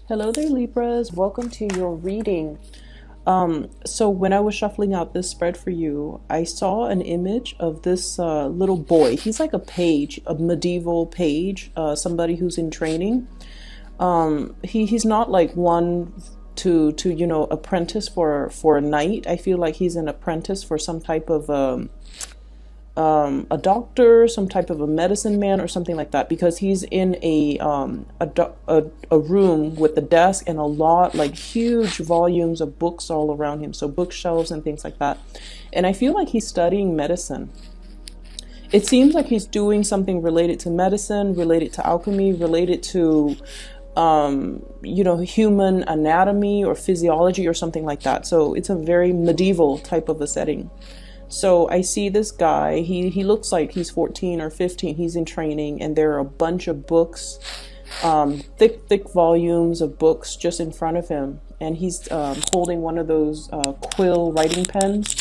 Hello there, Libras. Welcome to your reading. So when I was shuffling out this spread for you, I saw an image of this little boy. He's like a page, a medieval page, somebody who's in training. He's not like one to apprentice for a knight. I feel like he's an apprentice for some type of a doctor, some type of a medicine man, or something like that, because he's in a room with a desk and a lot, like huge volumes of books all around him, so bookshelves and things like that. And I feel like he's studying medicine. It seems like he's doing something related to medicine, related to alchemy, related to human anatomy or physiology or something like that. So it's a very medieval type of a setting. So I see this guy, he looks like he's 14 or 15, he's in training, and there are a bunch of books, thick volumes of books just in front of him. And he's holding one of those quill writing pens.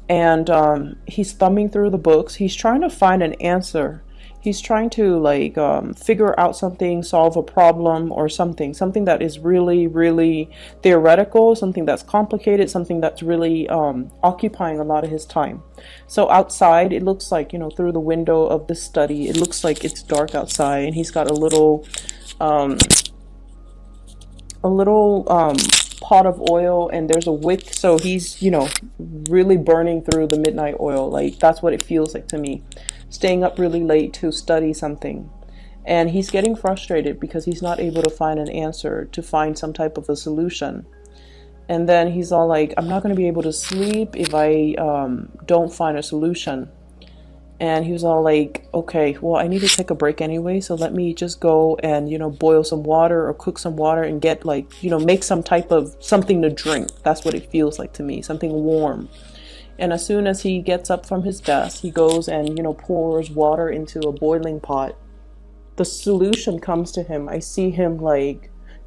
And he's thumbing through the books. He's trying to find an answer. He's trying to figure out something, solve a problem or something that is really, really theoretical, something that's complicated, something that's really occupying a lot of his time. So outside, it looks like, through the window of the study, it looks like it's dark outside, and he's got a little pot of oil, and there's a wick. So he's, really burning through the midnight oil. Like, that's what it feels like to me. Staying up really late to study something. And he's getting frustrated because he's not able to find an answer, to find some type of a solution. And then he's all like, I'm not going to be able to sleep if I don't find a solution. And he was all like, okay, well, I need to take a break anyway, so let me just go and, boil some water or cook some water and get make some type of something to drink. That's what it feels like to me, something warm. And as soon as he gets up from his desk, he goes and, pours water into a boiling pot. The solution comes to him. I see him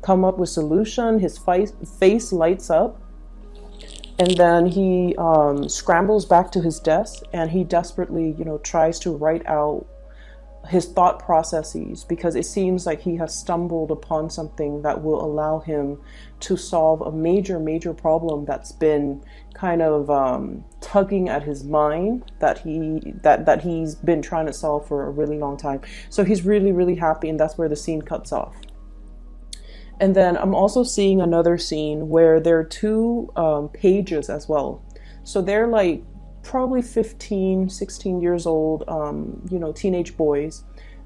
come up with solution. His face lights up. And then he scrambles back to his desk, and he desperately, tries to write out his thought processes, because it seems like he has stumbled upon something that will allow him to solve a major problem that's been kind of tugging at his mind, that he's been trying to solve for a really long time. So he's really happy, and that's where the scene cuts off. And then I'm also seeing another scene where there are two pages as well. So they're like probably 15, 16 years old, teenage boys.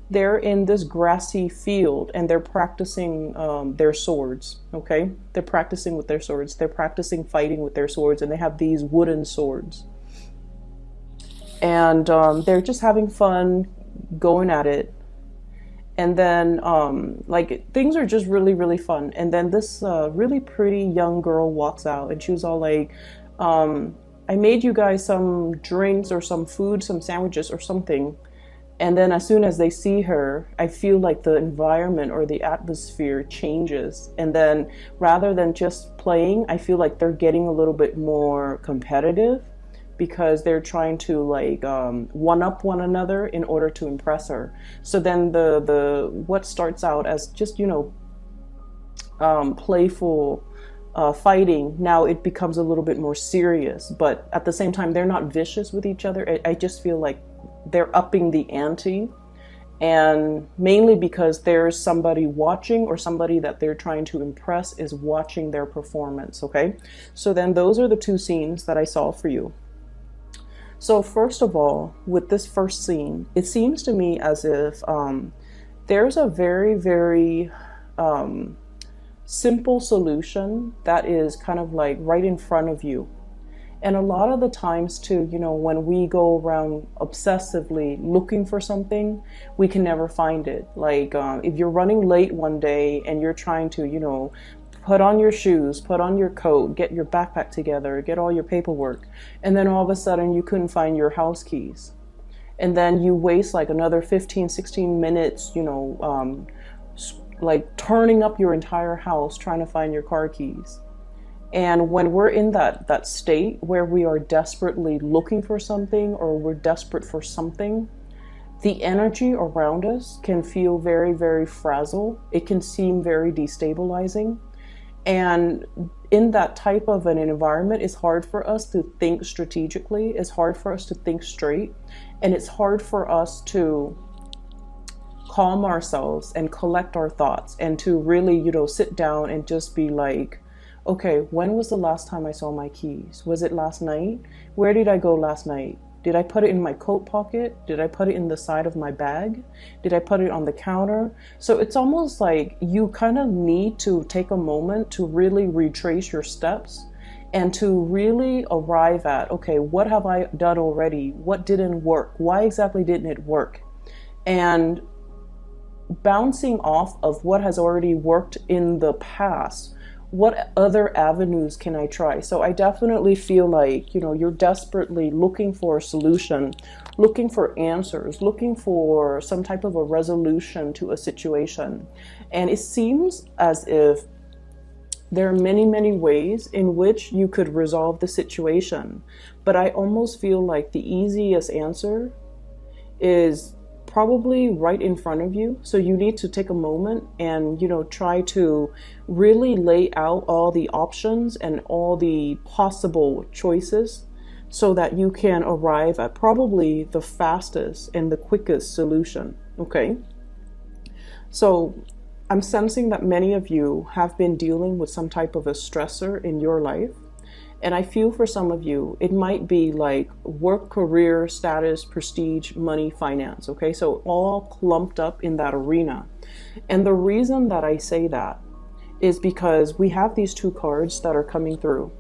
They're in this grassy field, and they're practicing their swords, okay? They're practicing with their swords. They're practicing fighting with their swords, and they have these wooden swords. And they're just having fun going at it. And then, things are just really fun. And then this really pretty young girl walks out, and she was all like, I made you guys some drinks or some food, some sandwiches or something. And then as soon as they see her, I feel like the environment or the atmosphere changes. And then rather than just playing, I feel like they're getting a little bit more competitive, because they're trying to one-up one another in order to impress her. So then the what starts out as just playful fighting, now it becomes a little bit more serious. But at the same time, they're not vicious with each other. I just feel like they're upping the ante, and mainly because there's somebody watching, or somebody that they're trying to impress is watching their performance. Okay, so then those are the two scenes that I saw for you. So first of all, with this first scene, it seems to me as if there's a very simple solution that is kind of like right in front of you. And a lot of the times too, when we go around obsessively looking for something, we can never find it. Like if you're running late one day and you're trying to, put on your shoes, put on your coat, get your backpack together, get all your paperwork, and then all of a sudden you couldn't find your house keys. And then you waste like another 15, 16 minutes, turning up your entire house trying to find your car keys. And when we're in that state where we are desperately looking for something, or we're desperate for something, The energy around us can feel very, very fragile. It can seem very destabilizing. And in that type of an environment, it's hard for us to think strategically. It's hard for us to think straight. And it's hard for us to calm ourselves and collect our thoughts and to really, sit down and just be like, okay, when was the last time I saw my keys? Was it last night? Where did I go last night? Did I put it in my coat pocket? Did I put it in the side of my bag? Did I put it on the counter? So it's almost like you kind of need to take a moment to really retrace your steps and to really arrive at, okay, what have I done already? What didn't work? Why exactly didn't it work? And bouncing off of what has already worked in the past, what other avenues can I try? So I definitely feel like, you're desperately looking for a solution, looking for answers, looking for some type of a resolution to a situation. And it seems as if there are many, many ways in which you could resolve the situation. But I almost feel like the easiest answer is probably right in front of you. So you need to take a moment and, try to really lay out all the options and all the possible choices so that you can arrive at probably the fastest and the quickest solution. Okay. So I'm sensing that many of you have been dealing with some type of a stressor in your life. And I feel for some of you, it might be like work, career, status, prestige, money, finance. Okay, so all clumped up in that arena. And the reason that I say that is because we have these two cards that are coming through.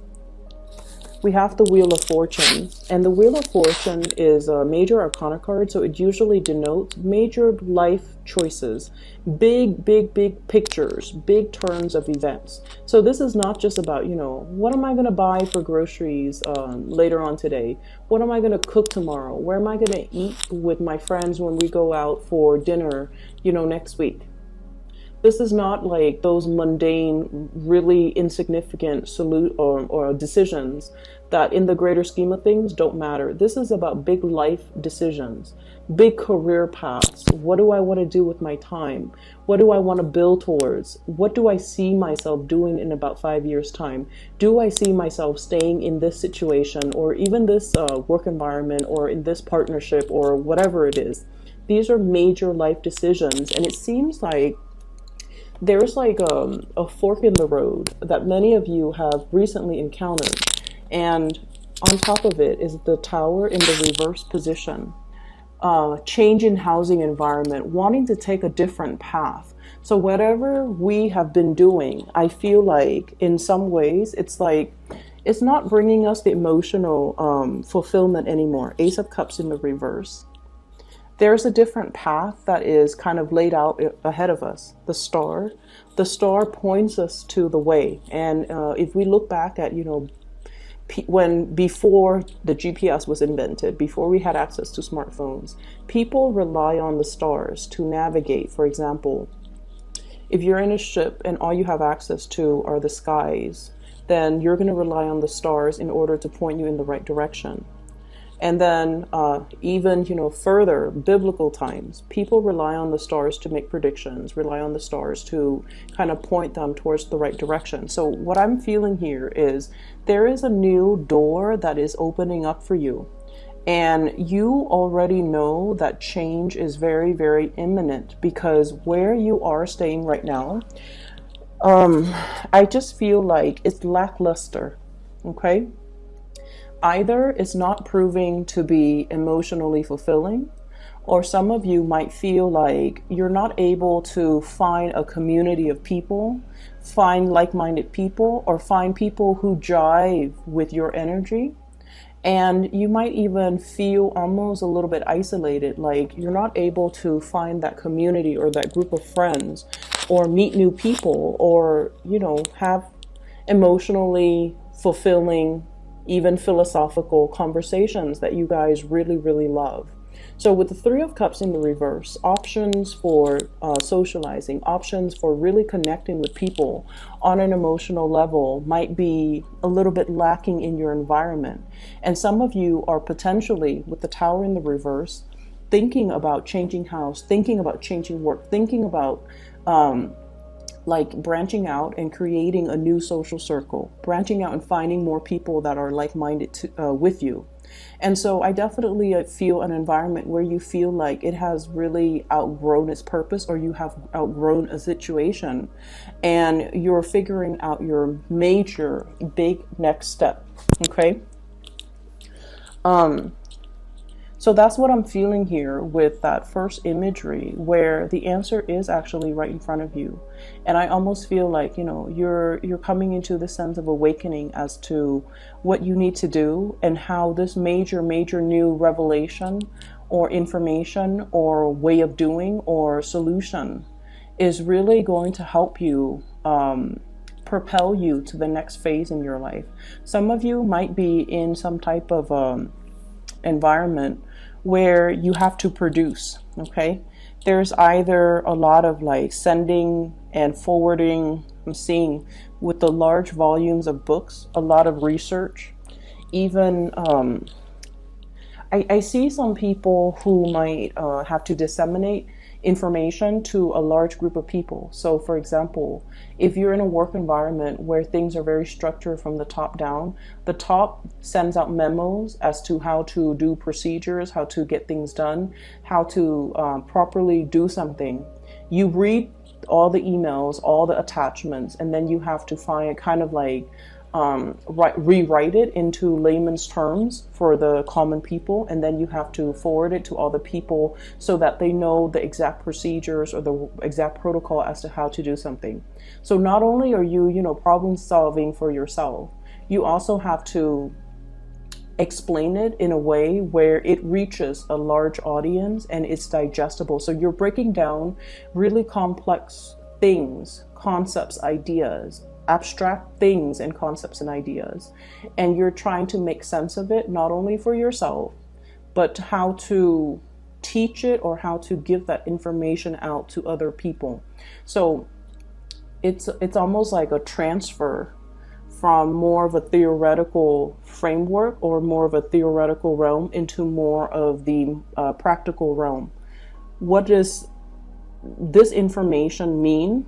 We have the Wheel of Fortune, and the Wheel of Fortune is a major arcana card, so it usually denotes major life choices, big, big, big pictures, big turns of events. So this is not just about, what am I going to buy for groceries later on today? What am I going to cook tomorrow? Where am I going to eat with my friends when we go out for dinner, next week? This is not like those mundane, really insignificant or decisions that in the greater scheme of things don't matter. This is about big life decisions, big career paths. What do I want to do with my time? What do I want to build towards? What do I see myself doing in about 5 years' time? Do I see myself staying in this situation or even this work environment or in this partnership or whatever it is? These are major life decisions, and it seems like there's like a fork in the road that many of you have recently encountered. And on top of it is the Tower in the reverse position. Change in housing environment, wanting to take a different path. So whatever we have been doing, I feel like in some ways it's like it's not bringing us the emotional fulfillment anymore. Ace of Cups in the reverse. There's a different path that is kind of laid out ahead of us. The star points us to the way. And if we look back at, before the GPS was invented, before we had access to smartphones, people rely on the stars to navigate. For example, if you're in a ship and all you have access to are the skies, then you're going to rely on the stars in order to point you in the right direction. And then even, further, biblical times, people rely on the stars to make predictions, rely on the stars to kind of point them towards the right direction. So what I'm feeling here is there is a new door that is opening up for you. And you already know that change is very, very imminent because where you are staying right now, I just feel like it's lackluster, okay? Either it's not proving to be emotionally fulfilling, or some of you might feel like you're not able to find a community of people, find like-minded people, or find people who jive with your energy. And you might even feel almost a little bit isolated, like you're not able to find that community or that group of friends or meet new people or, have emotionally fulfilling, even philosophical conversations that you guys really, really love. So with the Three of Cups in the reverse, options for socializing, options for really connecting with people on an emotional level might be a little bit lacking in your environment. And some of you are potentially, with the Tower in the reverse, thinking about changing house, thinking about changing work, thinking about like branching out and creating a new social circle, branching out and finding more people that are like-minded with you. And so I definitely feel an environment where you feel like it has really outgrown its purpose, or you have outgrown a situation and you're figuring out your major big next step. Okay. So that's what I'm feeling here with that first imagery, where the answer is actually right in front of you. And I almost feel like, you know, you're coming into the sense of awakening as to what you need to do, and how this major new revelation or information or way of doing or solution is really going to help you propel you to the next phase in your life. Some of you might be in some type of environment where you have to produce. Okay, there's either a lot of like sending and forwarding. I'm seeing with the large volumes of books, a lot of research. Even I see some people who might have to disseminate information to a large group of people. So for example, if you're in a work environment where things are very structured from the top down, the top sends out memos as to how to do procedures, how to get things done, how to properly do something. You read all the emails, all the attachments, and then you have to find kind of like rewrite it into layman's terms for the common people, and then you have to forward it to all the people so that they know the exact procedures or the exact protocol as to how to do something. So not only are you, you know, problem solving for yourself, you also have to explain it in a way where it reaches a large audience and it's digestible. So you're breaking down really complex things, concepts, ideas, abstract things and concepts and ideas, and you're trying to make sense of it, not only for yourself, but how to teach it or how to give that information out to other people. So it's almost like a transfer from more of a theoretical framework or more of a theoretical realm into more of the practical realm. What does this information mean?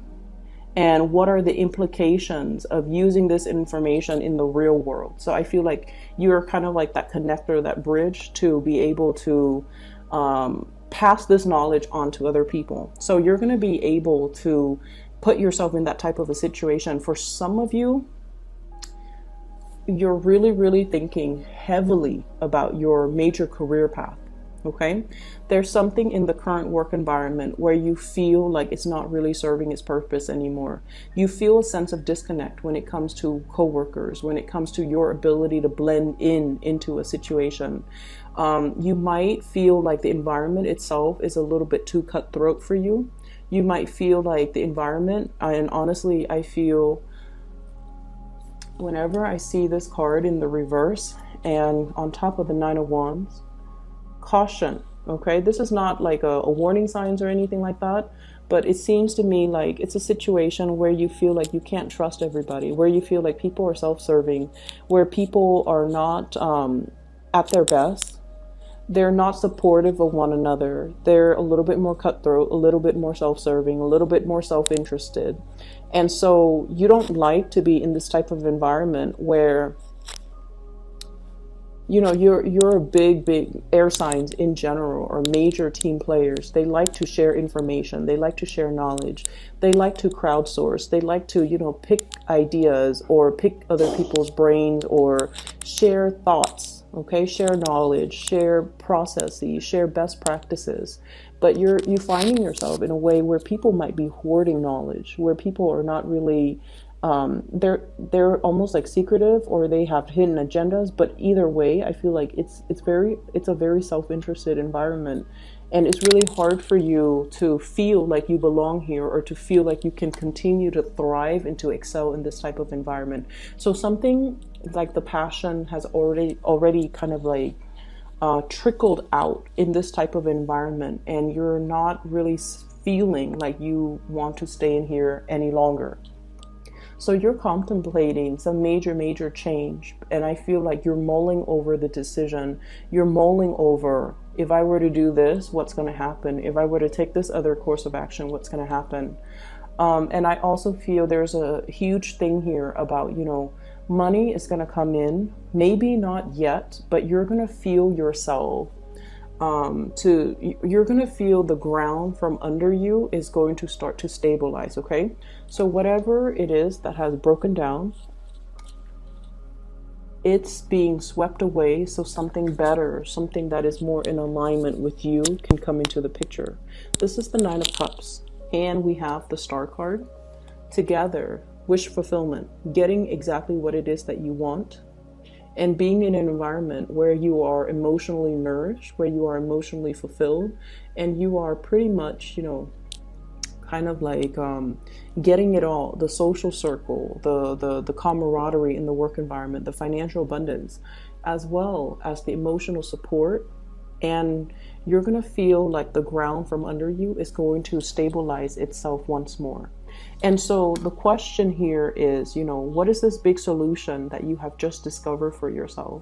And what are the implications of using this information in the real world? So I feel like you're kind of like that connector, that bridge to be able to pass this knowledge on to other people. So you're going to be able to put yourself in that type of a situation. For some of you, you're really thinking heavily about your major career path. Okay, there's something in the current work environment where you feel like it's not really serving its purpose anymore. You feel a sense of disconnect when it comes to coworkers, when it comes to your ability to blend into a situation. You might feel like the environment itself is a little bit too cutthroat for you. You might feel like the environment, and honestly, I feel whenever I see this card in the reverse and on top of the Nine of Wands, caution. Okay, this is not like a warning signs or anything like that, but it seems to me like it's a situation where you feel like you can't trust everybody, where you feel like people are self-serving, where people are not at their best. They're not supportive of one another. They're a little bit more cutthroat, a little bit more self-serving, a little bit more self-interested. And so you don't like to be in this type of environment where, you know, you're big air signs in general, or major team players. They like to share information. They like to share knowledge. They like to crowdsource. They like to, you know, pick ideas or pick other people's brains or share thoughts. Okay, share knowledge, share processes, share best practices. But you're finding yourself in a way where people might be hoarding knowledge, where people are not really they're almost like secretive, or they have hidden agendas. But either way, I feel like it's a very self-interested environment, and it's really hard for you to feel like you belong here, or to feel like you can continue to thrive and to excel in this type of environment. So something like the passion has already kind of like trickled out in this type of environment, and you're not really feeling like you want to stay in here any longer. So you're contemplating some major change, and I feel like you're mulling over the decision. You're mulling over If I were to do this, what's going to happen? If I were to take this other course of action, what's going to happen? And I also feel there's a huge thing here about, money is going to come in, maybe not yet, but you're going to feel yourself you're going to feel the ground from under you is going to start to stabilize. Okay. So whatever it is that has broken down, it's being swept away. So something better, something that is more in alignment with you can come into the picture. This is the Nine of Cups, and we have the Star card. Together, wish fulfillment, getting exactly what it is that you want, and being in an environment where you are emotionally nourished, where you are emotionally fulfilled, and you are pretty much, kind of like getting it all, the social circle, the camaraderie in the work environment, the financial abundance, as well as the emotional support. And you're going to feel like the ground from under you is going to stabilize itself once more. And so the question here is, what is this big solution that you have just discovered for yourself?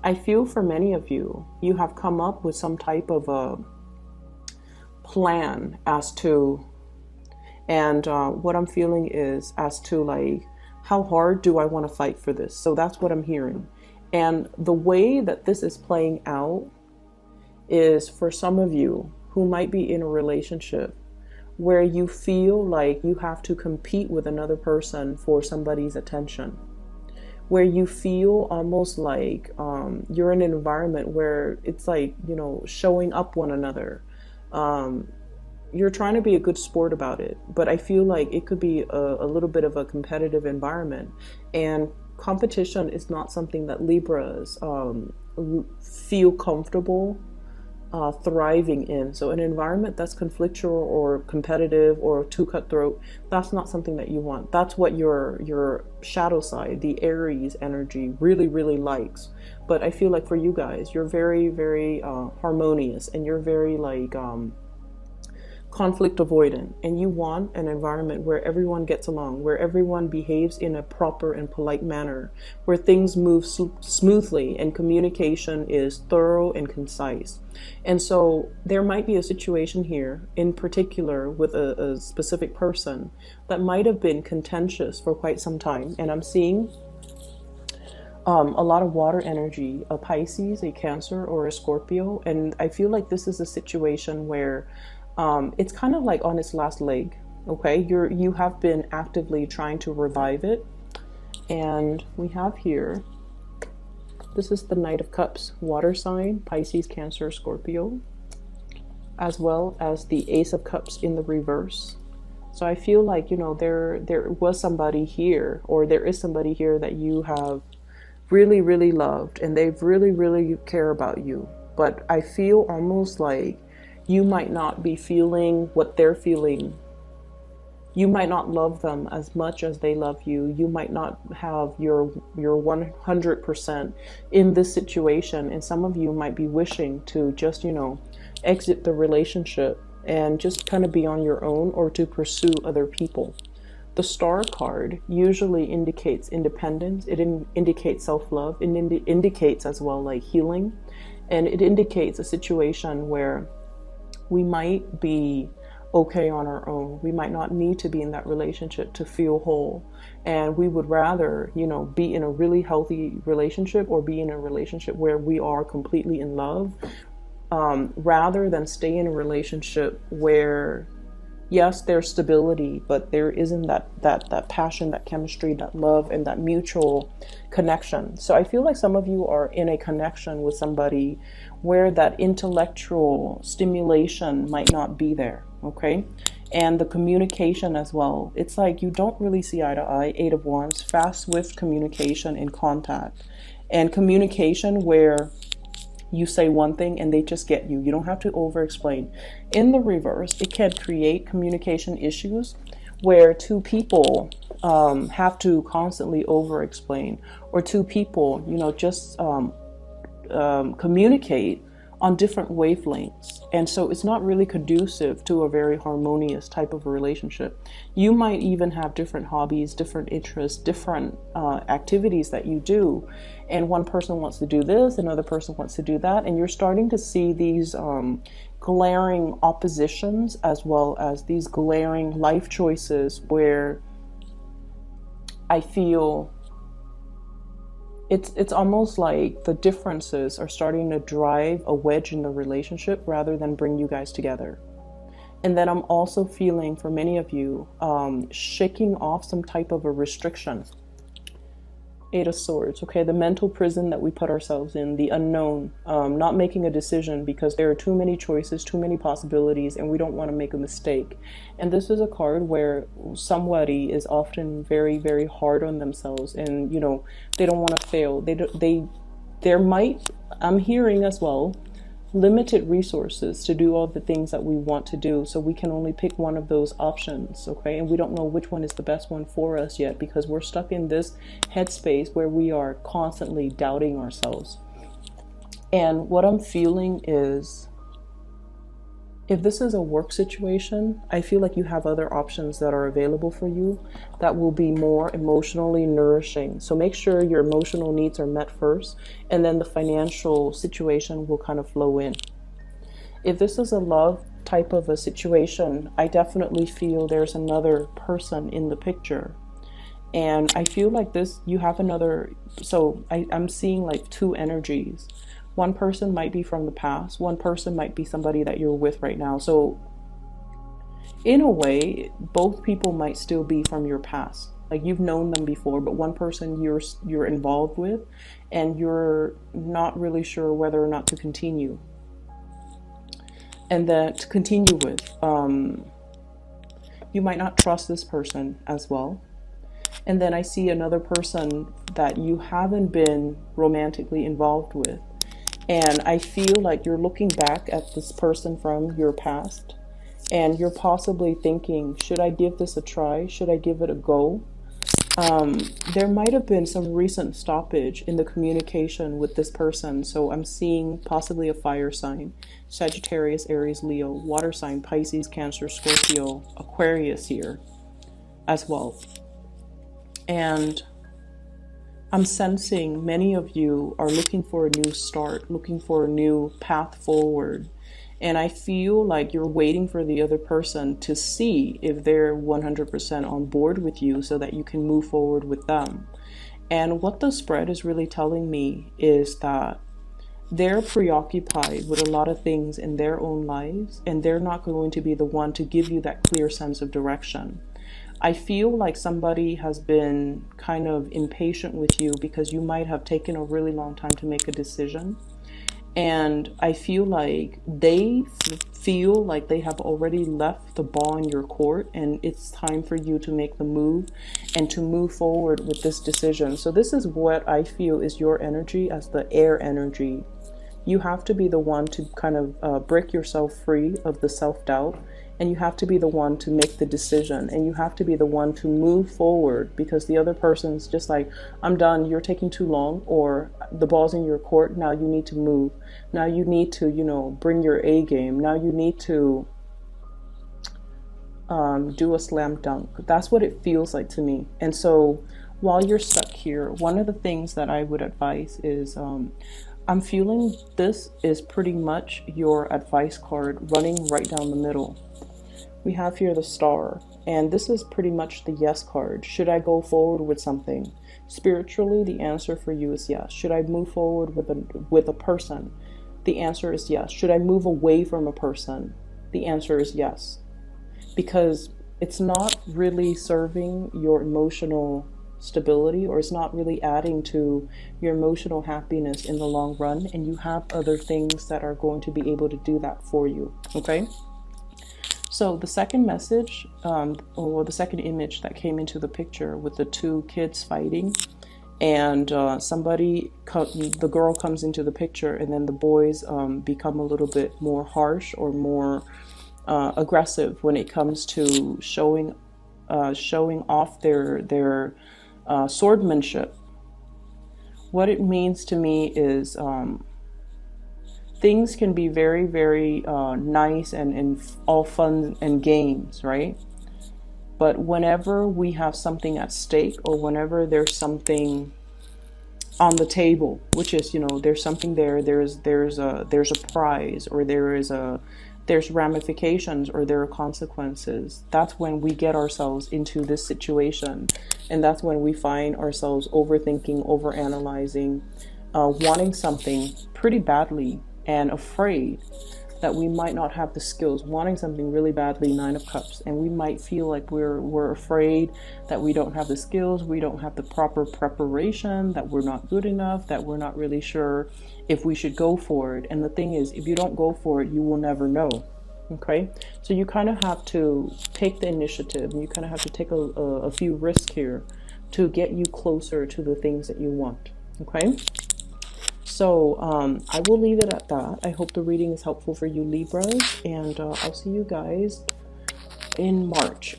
I feel for many of you, you have come up with some type of a plan as to, and what I'm feeling is as to like, how hard do I want to fight for this? So that's what I'm hearing. And the way that this is playing out is for some of you who might be in a relationship where you feel like you have to compete with another person for somebody's attention, where you feel almost like you're in an environment where it's like, showing up one another. You're trying to be a good sport about it, but I feel like it could be a little bit of a competitive environment, and competition is not something that Libras feel comfortable thriving in. So an environment that's conflictual or competitive or too cutthroat, that's not something that you want. That's what your shadow side, the Aries energy, really, really likes. But I feel like for you guys, you're very, very harmonious, and you're very like conflict avoidant, and you want an environment where everyone gets along, where everyone behaves in a proper and polite manner, where things move smoothly and communication is thorough and concise. And so there might be a situation here in particular with a specific person that might have been contentious for quite some time. And I'm seeing a lot of water energy, a Pisces, a Cancer, or a Scorpio. And I feel like this is a situation where it's kind of like on its last leg. Okay, you have been actively trying to revive it. And we have here, this is the Knight of Cups, water sign, Pisces, Cancer, Scorpio, as well as the Ace of Cups in the reverse. So I feel like, there was somebody here, or there is somebody here that you have really, really loved, and they really, really care about you. But I feel almost like you might not be feeling what they're feeling. You might not love them as much as they love you. You might not have your 100% in this situation. And some of you might be wishing to just, exit the relationship and just kind of be on your own, or to pursue other people. The Star card usually indicates independence. It indicates self-love. It indicates as well like healing. And it indicates a situation where we might be okay on our own. We might not need to be in that relationship to feel whole. And we would rather, be in a really healthy relationship, or be in a relationship where we are completely in love, rather than stay in a relationship where, yes, there's stability, but there isn't that passion, that chemistry, that love, and that mutual connection. So I feel like some of you are in a connection with somebody where that intellectual stimulation might not be there, okay? And the communication as well. It's like you don't really see eye to eye. 8 of Wands, fast, swift communication and contact. And communication where you say one thing and they just get you. You don't have to over-explain. In the reverse, it can create communication issues where two people have to constantly over-explain, or two people, just communicate on different wavelengths. And so it's not really conducive to a very harmonious type of a relationship. You might even have different hobbies, different interests, different activities that you do. And one person wants to do this, another person wants to do that. And you're starting to see these glaring oppositions, as well as these glaring life choices where I feel it's almost like the differences are starting to drive a wedge in the relationship rather than bring you guys together. And then I'm also feeling, for many of you, shaking off some type of a restriction. Eight of Swords, okay, the mental prison that we put ourselves in, the unknown, not making a decision because there are too many choices, too many possibilities, and we don't want to make a mistake. And this is a card where somebody is often very, very hard on themselves, and you know, they don't want to fail. There might, I'm hearing as well, limited resources to do all the things that we want to do, so we can only pick one of those options, okay? And we don't know which one is the best one for us yet, because we're stuck in this headspace where we are constantly doubting ourselves. And what I'm feeling is, if this is a work situation, I feel like you have other options that are available for you that will be more emotionally nourishing. So make sure your emotional needs are met first, and then the financial situation will kind of flow in. If this is a love type of a situation, I definitely feel there's another person in the picture. And I feel like this, you have another, so I'm seeing like two energies. One person might be from the past. One person might be somebody that you're with right now. So in a way, both people might still be from your past. Like you've known them before, but one person you're involved with, and you're not really sure whether or not to continue. And then to continue with, you might not trust this person as well. And then I see another person that you haven't been romantically involved with. And I feel like you're looking back at this person from your past, and you're possibly thinking, should I give this a try? Should I give it a go? There might have been some recent stoppage in the communication with this person. So I'm seeing possibly a fire sign, Sagittarius, Aries, Leo, water sign, Pisces, Cancer, Scorpio, Aquarius here as well. And I'm sensing many of you are looking for a new start, looking for a new path forward. And I feel like you're waiting for the other person to see if they're 100% on board with you so that you can move forward with them. And what the spread is really telling me is that they're preoccupied with a lot of things in their own lives, and they're not going to be the one to give you that clear sense of direction. I feel like somebody has been kind of impatient with you because you might have taken a really long time to make a decision. And I feel like they feel like they have already left the ball in your court, and it's time for you to make the move and to move forward with this decision. So this is what I feel is your energy as the air energy. You have to be the one to kind of break yourself free of the self-doubt. And you have to be the one to make the decision, and you have to be the one to move forward, because the other person's just like, I'm done, you're taking too long, or the ball's in your court, now you need to move. Now you need to, you know, bring your A game. Now you need to do a slam dunk. That's what it feels like to me. And so while you're stuck here, one of the things that I would advise is, I'm feeling this is pretty much your advice card running right down the middle. We have here the Star, and this is pretty much the yes card. Should I go forward with something? Spiritually, the answer for you is yes. Should I move forward with a person? The answer is yes. Should I move away from a person? The answer is yes. Because it's not really serving your emotional stability, or it's not really adding to your emotional happiness in the long run, and you have other things that are going to be able to do that for you, okay? So the second message, or the second image that came into the picture with the two kids fighting, and the girl comes into the picture, and then the boys become a little bit more harsh or more aggressive when it comes to showing off their swordmanship. What it means to me is things can be very, very nice and all fun and games, right? But whenever we have something at stake, or whenever there's something on the table, which is, there's something there, there's a prize, or there's ramifications, or there are consequences, that's when we get ourselves into this situation. And that's when we find ourselves overthinking, overanalyzing, wanting something pretty badly, and afraid that we might not have the skills, wanting something really badly, Nine of Cups, and we might feel like we're afraid that we don't have the skills, we don't have the proper preparation, that we're not good enough, that we're not really sure if we should go for it. And the thing is, if you don't go for it, you will never know. Okay, so you kind of have to take the initiative, and you kind of have to take a few risks here to get you closer to the things that you want. Okay. So I will leave it at that. I hope the reading is helpful for you, Libras, and I'll see you guys in March.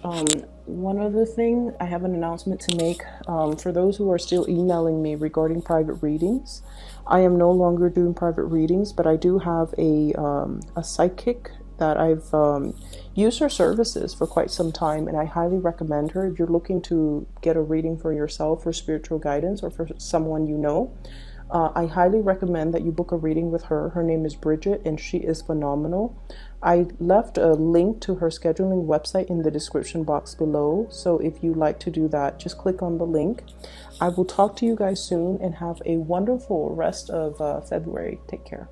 One other thing, I have an announcement to make for those who are still emailing me regarding private readings. I am no longer doing private readings, but I do have a psychic that I've used her services for quite some time, and I highly recommend her if you're looking to get a reading for yourself, for spiritual guidance, or for someone you know. I highly recommend that you book a reading with her. Her name is Bridget, and she is phenomenal. I left a link to her scheduling website in the description box below. So if you like to do that, just click on the link. I will talk to you guys soon, and have a wonderful rest of February. Take care.